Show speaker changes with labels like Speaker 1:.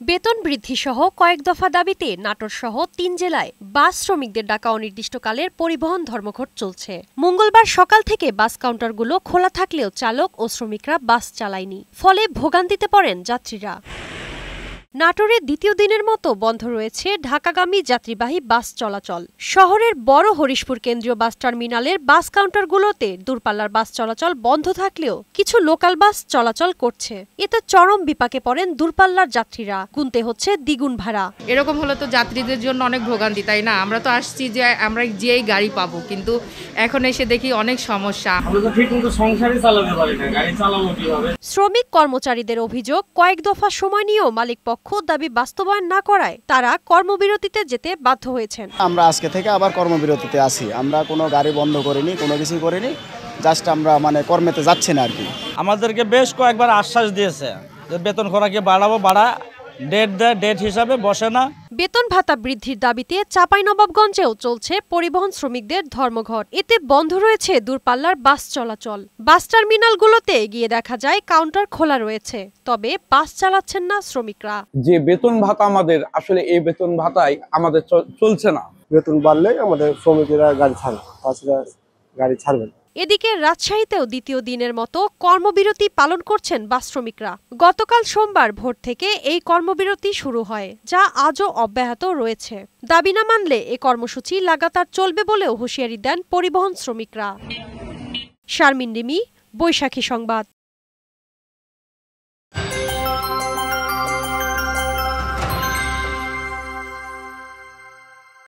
Speaker 1: বেতন বৃদ্ধি সহ কয়েক দফা দাবিতে নাটোর সহ ৩ জেলায় বাস শ্রমিকদের ডাকা অনির্দিষ্টকালের পরিবহন ধর্মঘট চলছে। মঙ্গলবার সকাল থেকে বাস কাউন্টারগুলো খোলা থাকলেও চালক ও শ্রমিকরা বাস চালায়নি, ফলে ভোগান্তিতে পড়েন যাত্রীরা। নাটোরে দ্বিতীয় দিনের মতো বন্ধ রয়েছে ঢাকাগামী যাত্রীবাহী বাস চলাচল। শহরের বড় হরিশপুর কেন্দ্রীয় বাস টার্মিনালের বাস কাউন্টারগুলোতে দূরপাল্লার বাস চলাচল বন্ধ থাকলেও কিছু লোকাল বাস চলাচল করছে। এতে চরম বিপাকে পড়েন দূরপাল্লার যাত্রীরা, গুনতে হচ্ছে দ্বিগুণ ভাড়া।
Speaker 2: এরকম হলে তো যাত্রীদের জন্য অনেক ভোগান্তি, তাই না? আমরা তো আসছি যে আমরা যেই গাড়ি পাবো, কিন্তু এখন এসে দেখি অনেক সমস্যা।
Speaker 1: শ্রমিক কর্মচারীদের অভিযোগ, কয়েক দফা সময় নিয়েও মালিক পক্ষ দাবি বাস্তবায়ন না করায় তারা কর্মবিরতিতে যেতে বাধ্য হয়েছেন।
Speaker 3: আমরা আজকে থেকে আবার কর্মবিরতিতে আছি। আমরা কোনো গাড়ি বন্ধ করিনি, কোনো কিছু করিনি, জাস্ট আমরা কর্মেতে যাচ্ছি না আর কি।
Speaker 4: আমাদেরকে বেশ কয়েকবার আশ্বাস দিয়েছে যে বেতন খোরাকি বাড়াবো, ডেট হিসাবে বসে না।
Speaker 1: বেতন ভাতা বৃদ্ধির দাবিতে চাঁপাইনবাবগঞ্জেও চলছে পরিবহন শ্রমিকদের ধর্মঘট। এতে বন্ধ রয়েছে দূরপাল্লার বাস চলাচল। বাস টার্মিনালগুলোতে গিয়ে দেখা যায় কাউন্টার খোলা রয়েছে, তবে বাস চালাচ্ছেন না শ্রমিকরা।
Speaker 5: যে বেতন ভাতা আমাদের, আসলে এই বেতন ভাতায় আমাদের চলছে না।
Speaker 6: বেতন বাড়লে আমাদের শ্রমিকেরা গাড়ি ছাড়বেন।
Speaker 1: এদিকে রাজশাহীতেও দ্বিতীয় দিনের মতো কর্মবিরতি পালন করছেন বাস শ্রমিকরা। গতকাল সোমবার ভোর থেকে এই কর্মবিরতি শুরু হয়, যা আজও অব্যাহত রয়েছে। দাবি না মানলে এ কর্মসূচি লাগাতার চলবে বলেও হুঁশিয়ারি দেন পরিবহন শ্রমিকরা। শারমিন রিমি, বৈশাখী সংবাদ।